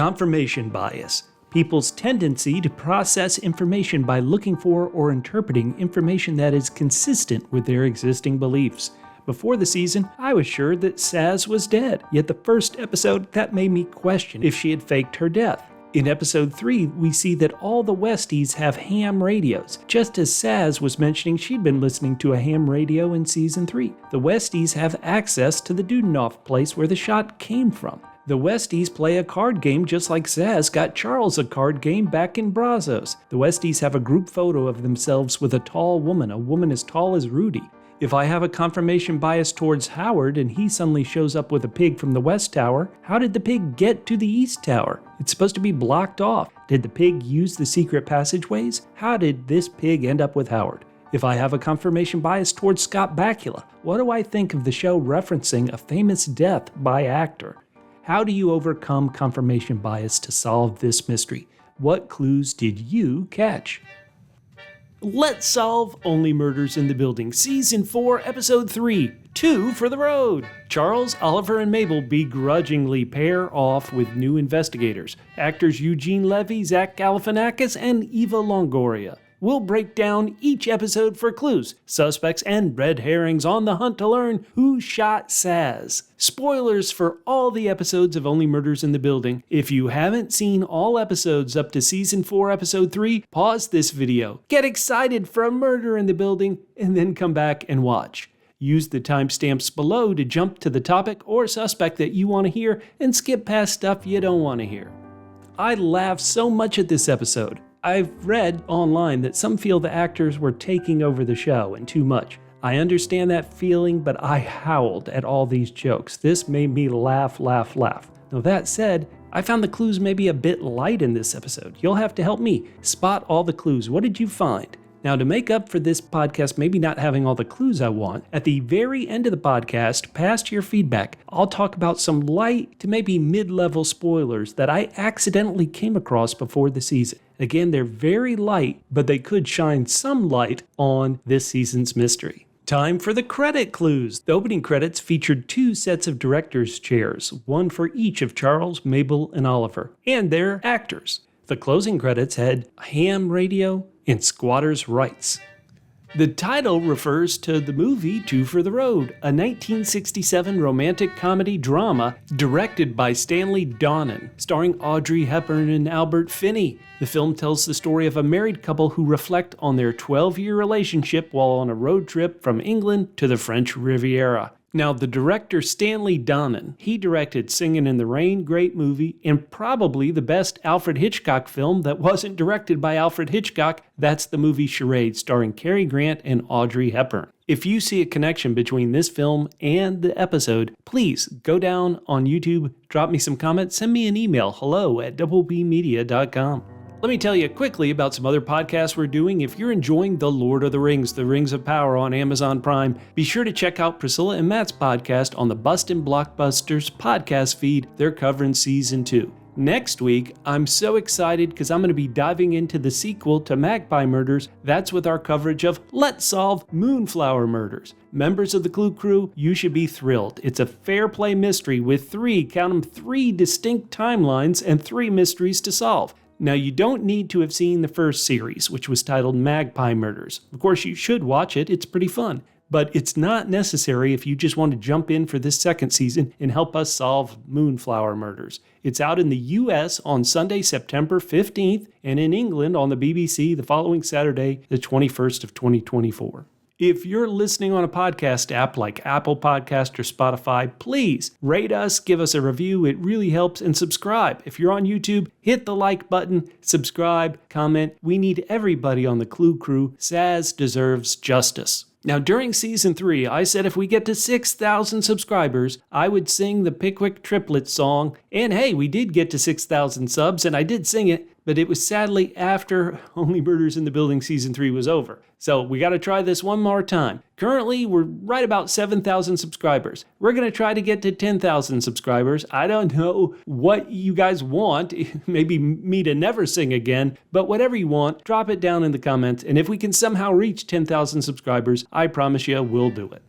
Confirmation bias. People's tendency to process information by looking for or interpreting information that is consistent with their existing beliefs. Before the season, I was sure that Sazz was dead, yet the first episode, that made me question if she had faked her death. In episode 3, we see that all the Westies have ham radios, just as Sazz was mentioning she'd been listening to a ham radio in season 3. The Westies have access to the Dudenoff place where the shot came from. The Westies play a card game just like Sazz got Charles a card game back in Brazos. The Westies have a group photo of themselves with a woman as tall as Rudy. If I have a confirmation bias towards Howard and he suddenly shows up with a pig from the West Tower, how did the pig get to the East Tower? It's supposed to be blocked off. Did the pig use the secret passageways? How did this pig end up with Howard? If I have a confirmation bias towards Scott Bakula, what do I think of the show referencing a famous death by actor? How do you overcome confirmation bias to solve this mystery? What clues did you catch? Let's solve Only Murders in the Building, Season 4, Episode 3, 2 for the Road. Charles, Oliver, and Mabel begrudgingly pair off with new investigators, actors Eugene Levy, Zach Galifianakis, and Eva Longoria. We'll break down each episode for clues, suspects, and red herrings on the hunt to learn who shot Sazz. Spoilers for all the episodes of Only Murders in the Building. If you haven't seen all episodes up to Season 4, Episode 3, pause this video, get excited for a murder in the building, and then come back and watch. Use the timestamps below to jump to the topic or suspect that you want to hear and skip past stuff you don't want to hear. I laughed so much at this episode. I've read online that some feel the actors were taking over the show and too much. I understand that feeling, but I howled at all these jokes. This made me laugh. Now that said, I found the clues maybe a bit light in this episode. You'll have to help me spot all the clues. What did you find? Now, to make up for this podcast maybe not having all the clues I want, at the very end of the podcast, past your feedback, I'll talk about some light to maybe mid-level spoilers that I accidentally came across before the season. Again, they're very light, but they could shine some light on this season's mystery. Time for the credit clues. The opening credits featured 2 sets of director's chairs, one for each of Charles, Mabel, and Oliver, and their actors. The closing credits had ham radio and squatters' rights. The title refers to the movie 2 for the Road, a 1967 romantic comedy drama directed by Stanley Donen, starring Audrey Hepburn and Albert Finney. The film tells the story of a married couple who reflect on their 12-year relationship while on a road trip from England to the French Riviera. Now, the director Stanley Donen, he directed Singin' in the Rain, great movie, and probably the best Alfred Hitchcock film that wasn't directed by Alfred Hitchcock. That's the movie Charade, starring Cary Grant and Audrey Hepburn. If you see a connection between this film and the episode, please go down on YouTube, drop me some comments, send me an email, hello@doublebmedia.com. Let me tell you quickly about some other podcasts we're doing. If you're enjoying The Lord of the Rings, The Rings of Power on Amazon Prime, be sure to check out Priscilla and Matt's podcast on the Bustin' Blockbusters podcast feed. They're covering Season 2. Next week, I'm so excited because I'm going to be diving into the sequel to Magpie Murders. That's with our coverage of Let's Solve Moonflower Murders. Members of the Clue Crew, you should be thrilled. It's a fair play mystery with 3 distinct timelines and 3 mysteries to solve. Now, you don't need to have seen the first series, which was titled Magpie Murders. Of course, you should watch it. It's pretty fun. But it's not necessary if you just want to jump in for this second season and help us solve Moonflower Murders. It's out in the US on Sunday, September 15th, and in England on the BBC the following Saturday, the 21st of 2024. If you're listening on a podcast app like Apple Podcast or Spotify, please rate us, give us a review. It really helps. And subscribe. If you're on YouTube, hit the like button, subscribe, comment. We need everybody on the Clue Crew. Sazz deserves justice. Now, during Season 3, I said if we get to 6,000 subscribers, I would sing the Pickwick Triplets song. And hey, we did get to 6,000 subs, and I did sing it, but it was sadly after Only Murders in the Building Season 3 was over. So we got to try this one more time. Currently, we're right about 7,000 subscribers. We're going to try to get to 10,000 subscribers. I don't know what you guys want. Maybe me to never sing again. But whatever you want, drop it down in the comments. And if we can somehow reach 10,000 subscribers, I promise you we'll do it.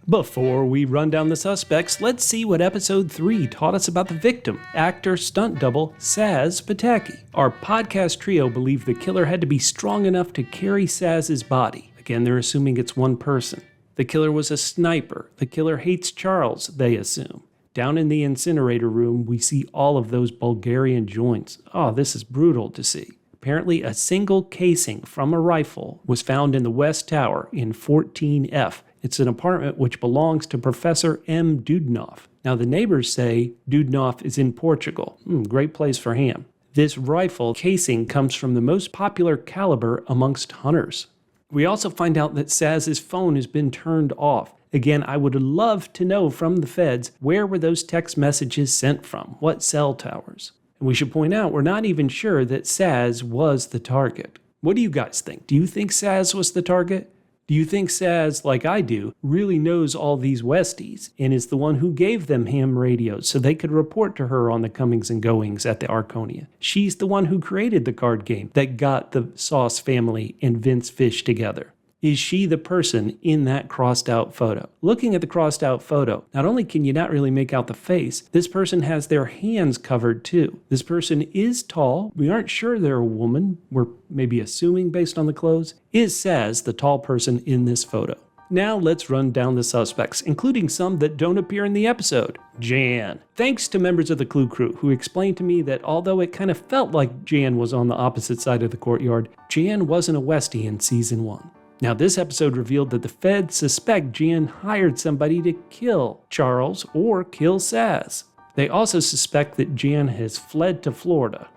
Before we run down the suspects, let's see what episode 3 taught us about the victim, actor stunt double Sazz Pataki. Our podcast trio believed the killer had to be strong enough to carry Sazz's body. Again, they're assuming it's one person. The killer was a sniper. The killer hates Charles, they assume. Down in the incinerator room, we see all of those Bulgarian joints. Oh, this is brutal to see. Apparently, a single casing from a rifle was found in the West Tower in 14F. It's an apartment which belongs to Professor M. Dudenoff. Now, the neighbors say Dudenoff is in Portugal. Great place for ham. This rifle casing comes from the most popular caliber amongst hunters. We also find out that Sazz's phone has been turned off. Again, I would love to know from the feds, where were those text messages sent from? What cell towers? And we should point out, we're not even sure that Sazz was the target. What do you guys think? Do you think Sazz was the target? Do you think Sazz, like I do, really knows all these Westies and is the one who gave them ham radios so they could report to her on the comings and goings at the Arconia? She's the one who created the card game that got the Sauce family and Vince Fish together. Is she the person in that crossed out photo? Looking at the crossed out photo, not only can you not really make out the face, this person has their hands covered too. This person is tall. We aren't sure they're a woman. We're maybe assuming based on the clothes. Is Sazz the tall person in this photo? Now let's run down the suspects, including some that don't appear in the episode. Jan. Thanks to members of the Clue Crew who explained to me that although it kind of felt like Jan was on the opposite side of the courtyard, Jan wasn't a Westie in season 1. Now, this episode revealed that the feds suspect Jan hired somebody to kill Charles or kill Sazz. They also suspect that Jan has fled to Florida.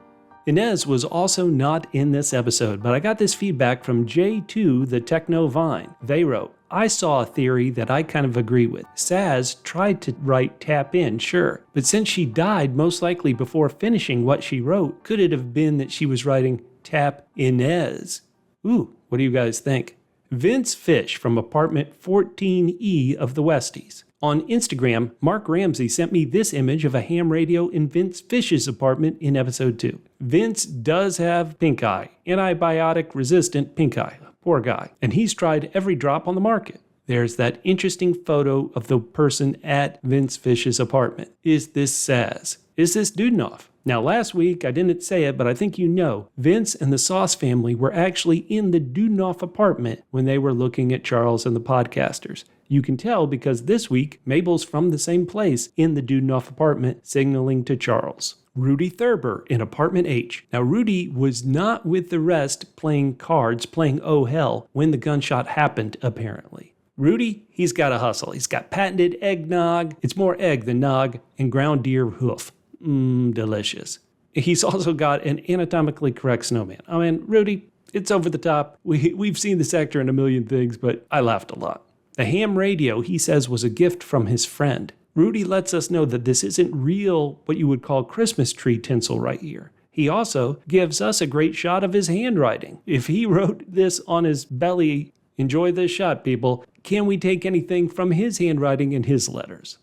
Inez was also not in this episode, but I got this feedback from J2, the Techno Vine. They wrote, I saw a theory that I kind of agree with. Sazz tried to write tap in, sure, but since she died most likely before finishing what she wrote, could it have been that she was writing tap Inez? Ooh, what do you guys think? Vince Fish from apartment 14E of the Westies. On Instagram, Mark Ramsey sent me this image of a ham radio in Vince Fish's apartment in episode 2. Vince does have pink eye, antibiotic resistant pink eye. Poor guy. And he's tried every drop on the market. There's that interesting photo of the person at Vince Fish's apartment. Is this Sazz? Is this Dudenoff? Now, last week, I didn't say it, but I think you know, Vince and the Sauce family were actually in the Dudenoff apartment when they were looking at Charles and the podcasters. You can tell because this week, Mabel's from the same place in the Dudenoff apartment, signaling to Charles. Rudy Thurber in apartment H. Now, Rudy was not with the rest playing cards, playing oh hell, when the gunshot happened, apparently. Rudy, he's got a hustle. He's got patented eggnog. It's more egg than nog, and ground deer hoof. Delicious. He's also got an anatomically correct snowman. I mean, Rudy, it's over the top. We've seen this actor in a million things, but I laughed a lot. The ham radio, he says, was a gift from his friend. Rudy lets us know that this isn't real, what you would call Christmas tree tinsel right here. He also gives us a great shot of his handwriting. If he wrote this on his belly, enjoy this shot, people. Can we take anything from his handwriting and his letters?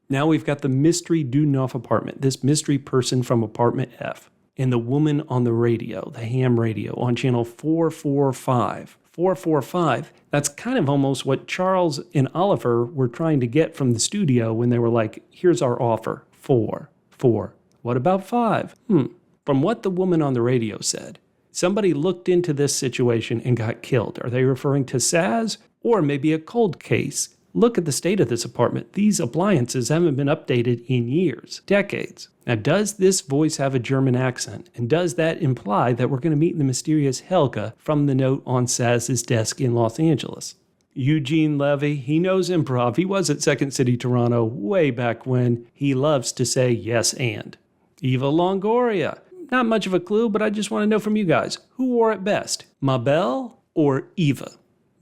Now we've got the mystery Dudenoff apartment, this mystery person from apartment F, and the woman on the radio, the ham radio, on channel 445. 445, that's kind of almost what Charles and Oliver were trying to get from the studio when they were like, here's our offer, 4. What about 5? From what the woman on the radio said, somebody looked into this situation and got killed. Are they referring to Sazz or maybe a cold case? Look at the state of this apartment. These appliances haven't been updated in years, decades. Now, does this voice have a German accent? And does that imply that we're going to meet the mysterious Helga from the note on Sazz's desk in Los Angeles? Eugene Levy, he knows improv. He was at Second City, Toronto, way back when. He loves to say yes and. Eva Longoria. Not much of a clue, but I just want to know from you guys, who wore it best, Mabel or Eva?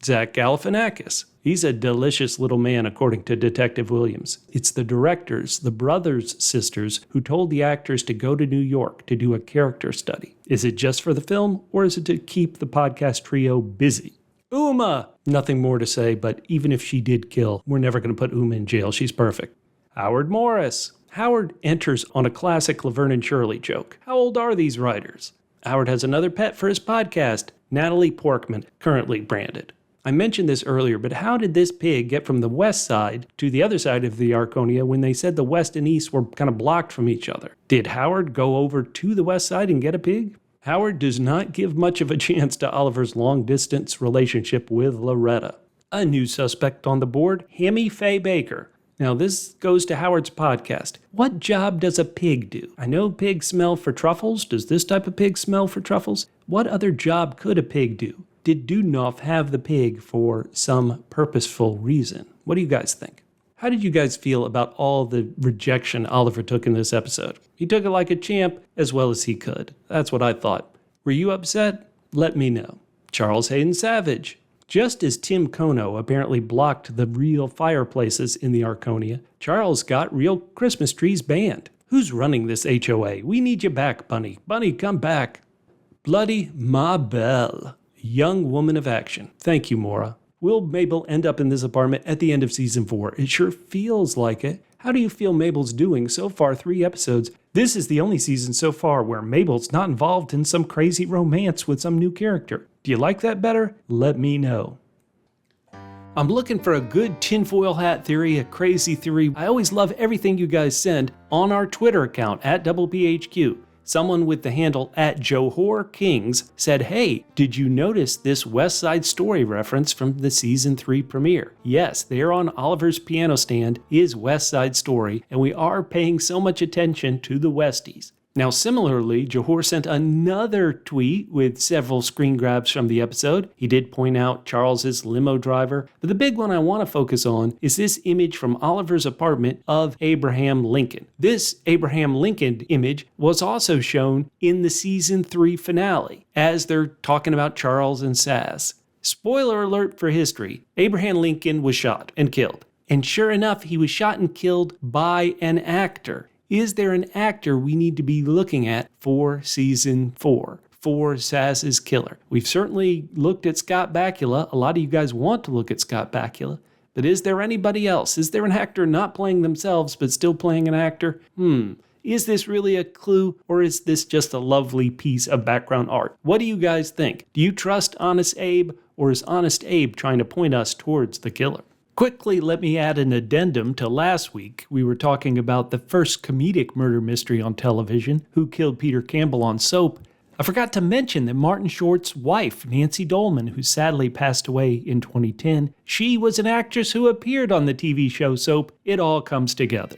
Zach Galifianakis. He's a delicious little man, according to Detective Williams. It's the directors, the brothers' sisters, who told the actors to go to New York to do a character study. Is it just for the film, or is it to keep the podcast trio busy? Uma! Nothing more to say, but even if she did kill, we're never going to put Uma in jail. She's perfect. Howard Morris. Howard enters on a classic Laverne and Shirley joke. How old are these writers? Howard has another pet for his podcast, Natalie Porkman, currently branded. I mentioned this earlier, but how did this pig get from the west side to the other side of the Arconia when they said the west and east were kind of blocked from each other? Did Howard go over to the west side and get a pig? Howard does not give much of a chance to Oliver's long-distance relationship with Loretta. A new suspect on the board, Hammy Faye Bakker. Now this goes to Howard's podcast. What job does a pig do? I know pigs smell for truffles. Does this type of pig smell for truffles? What other job could a pig do? Did Dudenoff have the pig for some purposeful reason? What do you guys think? How did you guys feel about all the rejection Oliver took in this episode? He took it like a champ as well as he could. That's what I thought. Were you upset? Let me know. Charles Hayden Savage. Just as Tim Kono apparently blocked the real fireplaces in the Arconia, Charles got real Christmas trees banned. Who's running this HOA? We need you back, Bunny. Bunny, come back. Bloody Mabel. Young woman of action. Thank you, Maura. Will Mabel end up in this apartment at the end of season 4? It sure feels like it. How do you feel Mabel's doing so far 3 episodes? This is the only season so far where Mabel's not involved in some crazy romance with some new character. Do you like that better? Let me know. I'm looking for a good tinfoil hat theory, a crazy theory. I always love everything you guys send on our Twitter account at PHQ. Someone with the handle at JoHorKings said, hey, did you notice this West Side Story reference from the season 3 premiere? Yes, there on Oliver's piano stand is West Side Story, and we are paying so much attention to the Westies. Now, similarly, Johor sent another tweet with several screen grabs from the episode. He did point out Charles's limo driver, but the big one I want to focus on is this image from Oliver's apartment of Abraham Lincoln. This Abraham Lincoln image was also shown in the season 3 finale as they're talking about Charles and Sazz. Spoiler alert for history, Abraham Lincoln was shot and killed. And sure enough, he was shot and killed by an actor. Is there an actor we need to be looking at for season 4, for Sazz's killer? We've certainly looked at Scott Bakula. A lot of you guys want to look at Scott Bakula. But is there anybody else? Is there an actor not playing themselves but still playing an actor? Is this really a clue, or is this just a lovely piece of background art? What do you guys think? Do you trust Honest Abe, or is Honest Abe trying to point us towards the killer? Quickly, let me add an addendum to last week. We were talking about the first comedic murder mystery on television, Who Killed Peter Campbell on Soap. I forgot to mention that Martin Short's wife, Nancy Dolman, who sadly passed away in 2010, she was an actress who appeared on the TV show Soap. It all comes together.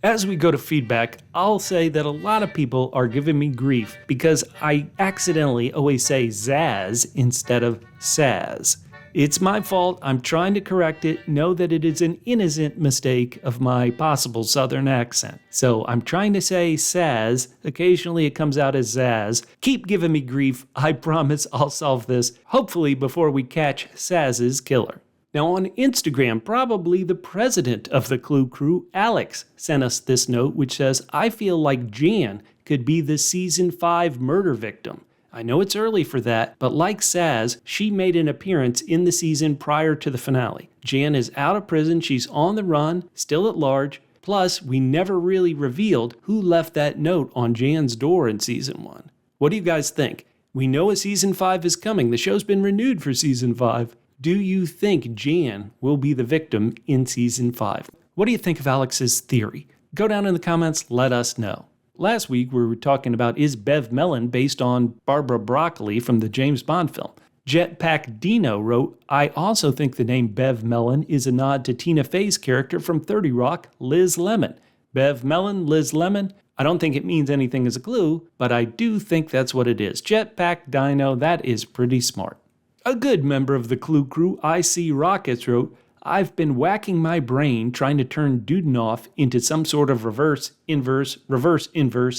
As we go to feedback, I'll say that a lot of people are giving me grief because I accidentally always say Zazz instead of Sazz. It's my fault. I'm trying to correct it. Know that it is an innocent mistake of my possible Southern accent. So I'm trying to say Sazz. Occasionally it comes out as Zazz. Keep giving me grief. I promise I'll solve this, hopefully before we catch Sazz's killer. Now on Instagram, probably the president of the Clue Crew, Alex, sent us this note which says, I feel like Jan could be the season 5 murder victim. I know it's early for that, but like Sazz, she made an appearance in the season prior to the finale. Jan is out of prison, she's on the run, still at large, plus we never really revealed who left that note on Jan's door in season 1. What do you guys think? We know a season 5 is coming, the show's been renewed for season 5. Do you think Jan will be the victim in season 5? What do you think of Alex's theory? Go down in the comments, let us know. Last week, we were talking about is Bev Mellon based on Barbara Broccoli from the James Bond film. Jetpack Dino wrote, I also think the name Bev Mellon is a nod to Tina Fey's character from 30 Rock, Liz Lemon. Bev Mellon, Liz Lemon. I don't think it means anything as a clue, but I do think that's what it is. Jetpack Dino, that is pretty smart. A good member of the Clue Crew, I See Rockets, wrote, I've been whacking my brain trying to turn Dudenoff into some sort of reverse inverse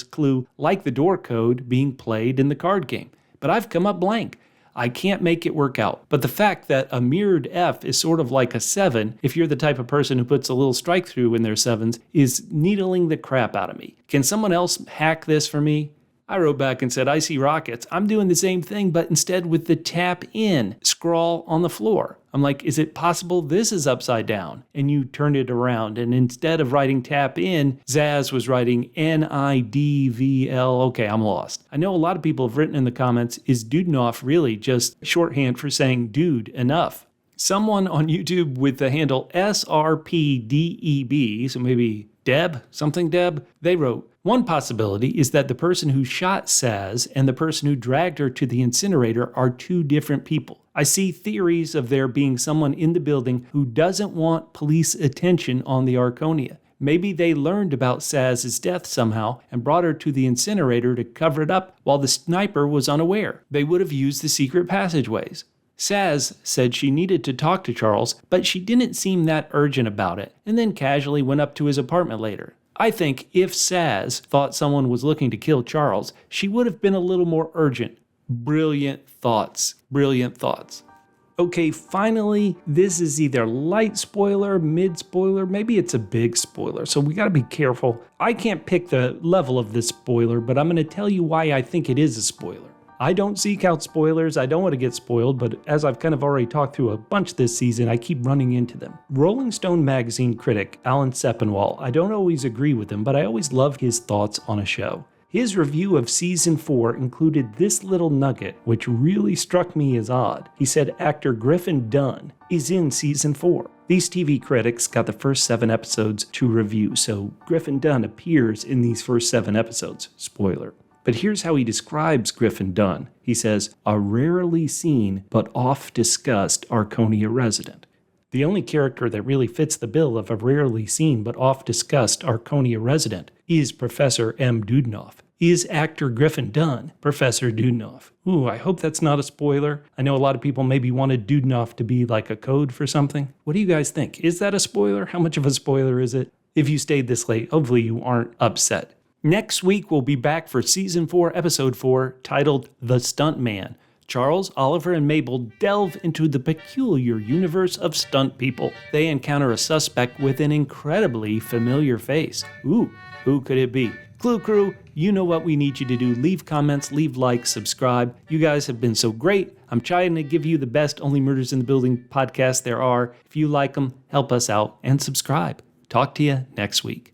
clue like the door code being played in the card game. But I've come up blank. I can't make it work out. But the fact that a mirrored F is sort of like a 7, if you're the type of person who puts a little strike through in their 7s, is needling the crap out of me. Can someone else hack this for me? I wrote back and said, I see rockets. I'm doing the same thing, but instead with the tap in scrawl on the floor. I'm like, is it possible this is upside down? And you turned it around. And instead of writing tap in, Zazz was writing NIDVL. Okay, I'm lost. I know a lot of people have written in the comments, is Dudenoff really just shorthand for saying dude enough? Someone on YouTube with the handle SRPDEB, so maybe Deb, they wrote, one possibility is that the person who shot Sazz and the person who dragged her to the incinerator are two different people. I see theories of there being someone in the building who doesn't want police attention on the Arconia. Maybe they learned about Sazz's death somehow and brought her to the incinerator to cover it up while the sniper was unaware. They would have used the secret passageways. Sazz said she needed to talk to Charles, but she didn't seem that urgent about it, and then casually went up to his apartment later. I think if Sazz thought someone was looking to kill Charles, she would have been a little more urgent. Brilliant thoughts. Brilliant thoughts. Okay, finally, this is either light spoiler, mid spoiler, maybe it's a big spoiler, so we gotta be careful. I can't pick the level of this spoiler, but I'm gonna tell you why I think it is a spoiler. I don't seek out spoilers, I don't want to get spoiled, but as I've kind of already talked through a bunch this season, I keep running into them. Rolling Stone magazine critic Alan Sepinwall, I don't always agree with him, but I always love his thoughts on a show. His review of season 4 included this little nugget, which really struck me as odd. He said actor Griffin Dunne is in season 4. These TV critics got the first 7 episodes to review, so Griffin Dunne appears in these first 7 episodes. Spoiler. But here's how he describes Griffin Dunne. He says, a rarely seen but oft-discussed Arconia resident. The only character that really fits the bill of a rarely seen but oft-discussed Arconia resident is Professor M. Dudenoff. Is actor Griffin Dunne Professor Dudenoff? Ooh, I hope that's not a spoiler. I know a lot of people maybe wanted Dudenoff to be like a code for something. What do you guys think? Is that a spoiler? How much of a spoiler is it? If you stayed this late, hopefully you aren't upset. Next week, we'll be back for Season 4, Episode 4, titled The Stuntman. Charles, Oliver, and Mabel delve into the peculiar universe of stunt people. They encounter a suspect with an incredibly familiar face. Ooh, who could it be? Clue Crew, you know what we need you to do. Leave comments, leave likes, subscribe. You guys have been so great. I'm trying to give you the best Only Murders in the Building podcast there are. If you like them, help us out and subscribe. Talk to you next week.